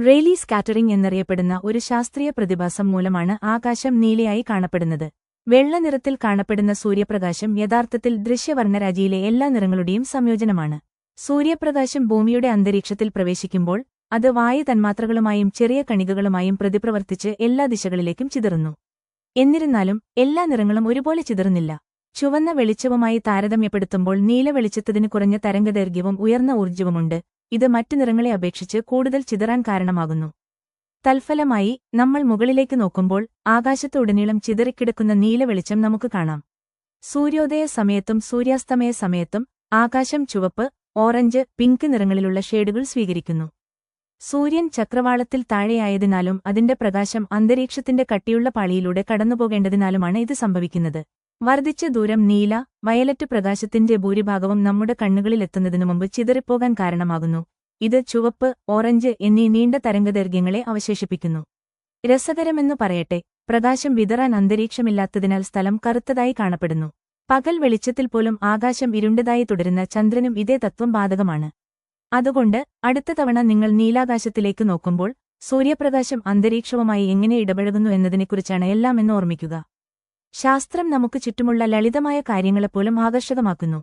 Rayleigh scattering എന്നറിയപ്പെടുന്ന ഒരു ശാസ്ത്രീയ പ്രതിഭാസം മൂലമാണ് ആകാശം നീലയായി കാണപ്പെടുന്നത്. വെള്ള നിറത്തിൽ കാണപ്പെടുന്ന സൂര്യപ്രകാശം യഥാർത്ഥത്തിൽ ദൃശ്യവർണ്ണരാജിയിലെ എല്ലാ നിറങ്ങളുടെയും സംയോജനമാണ്. സൂര്യപ്രകാശം ഭൂമിയുടെ അന്തരീക്ഷത്തിൽ പ്രവേശിക്കുമ്പോൾ അത് വായു തന്മാത്രകളുമായും ചെറിയ കണികകളുമായും പ്രതിപ്രവർത്തിച്ച് എല്ലാ ദിശകളിലേക്കും ചിതറുന്നു. എന്നിരുന്നാലും എല്ലാ നിറങ്ങളും ഒരുപോലെ ചിതറുന്നില്ല. ചുവന്ന വെളിച്ചവുമായി താരതമ്യപ്പെടുത്തുമ്പോൾ നീല വെളിച്ചത്തിന് കുറഞ്ഞ തരംഗദൈർഘ്യവും ഉയർന്ന ഊർജ്ജവുമുണ്ട്. ഇത് മറ്റു നിറങ്ങളെ അപേക്ഷിച്ച് കൂടുതൽ ചിതറാൻ കാരണമാകുന്നു. തൽഫലമായി നമ്മൾ മുകളിലേക്ക് നോക്കുമ്പോൾ ആകാശത്തുടനീളം ചിതറിക്കിടക്കുന്ന നീല വെളിച്ചം നമുക്ക് കാണാം. സൂര്യോദയ സമയത്തും സൂര്യാസ്തമയ സമയത്തും ആകാശം ചുവപ്പ്, ഓറഞ്ച്, പിങ്ക് നിറങ്ങളിലുള്ള ഷേഡുകൾ സ്വീകരിക്കുന്നു. സൂര്യൻ ചക്രവാളത്തിൽ താഴെയായതിനാലും അതിന്റെ പ്രകാശം അന്തരീക്ഷത്തിന്റെ കട്ടിയുള്ള പാളിയിലൂടെ കടന്നുപോകേണ്ടതിനാലുമാണ് ഇത് സംഭവിക്കുന്നത്. വർദ്ധിച്ച ദൂരം നീല, വയലറ്റ് പ്രകാശത്തിന്റെ ഭൂരിഭാഗവും നമ്മുടെ കണ്ണുകളിലെത്തുന്നതിനു മുമ്പ് ചിതറിപ്പോകാൻ കാരണമാകുന്നു. ഇത് ചുവപ്പ്, ഓറഞ്ച് എന്നീ നീണ്ട തരംഗദൈർഘ്യങ്ങളെ അവശേഷിപ്പിക്കുന്നു. രസകരമെന്നു പറയട്ടെ, പ്രകാശം വിതറാൻ അന്തരീക്ഷമില്ലാത്തതിനാൽ സ്ഥലം കറുത്തതായി കാണപ്പെടുന്നു. പകൽ വെളിച്ചത്തിൽ പോലും ആകാശം ഇരുണ്ടതായി തുടരുന്ന ചന്ദ്രനും ഇതേ തത്വം ബാധകമാണ്. അതുകൊണ്ട് അടുത്ത തവണ നിങ്ങൾ നീലാകാശത്തിലേക്ക് നോക്കുമ്പോൾ സൂര്യപ്രകാശം അന്തരീക്ഷവുമായി എങ്ങനെ ഇടപഴകുന്നു എന്നതിനെക്കുറിച്ചാണ് എല്ലാം എന്ന് ഓർമ്മിക്കുക. ശാസ്ത്രം നമുക്ക് ചുറ്റുമുള്ള ലളിതമായ കാര്യങ്ങളെപ്പോലും ആകർഷകമാക്കുന്നു.